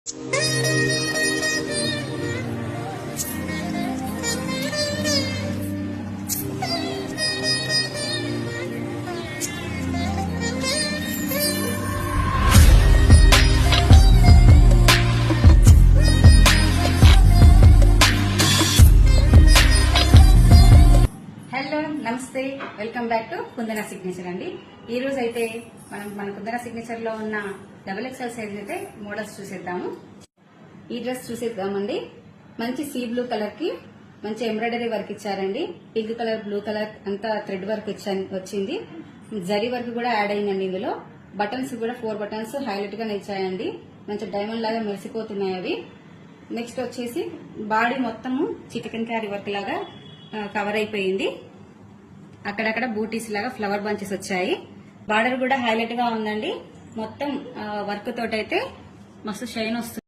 Hello నమస్తే, welcome back to Kundana signature అండి. ఈ రోజు అయితే మనం మన కుందన సిగ్నేచర్ లో ఉన్న XXL సైజ్ అయితే మోడల్స్ చూసేద్దాము. ఈ డ్రెస్ చూసేద్దామండి. మంచి సీ బ్లూ కలర్ కి మంచి ఎంబ్రాయిడరీ వర్క్ ఇచ్చారండి. పింక్ కలర్, బ్లూ కలర్ అంతా థ్రెడ్ వర్క్ వచ్చింది. జరీ వర్క్ కూడా యాడ్ అయిందండి. ఇందులో బటన్స్ కూడా 4 బటన్స్ హైలైట్ గా ఇచ్చాయండి. మంచి డైమండ్ లాగా మెరిసిపోతున్నాయి అవి. నెక్స్ట్ వచ్చేసి బాడీ మొత్తము చికెన్ క్యారీ వర్క్ లాగా కవర్ అయిపోయింది. అక్కడక్కడ బూటీస్ లాగా ఫ్లవర్ బంచెస్ వచ్చాయి. బార్డర్ కూడా హైలైట్ గా ఉందండి. మొత్తం వర్క్ తోటైతే మస్తు షైన్ వస్తుంది.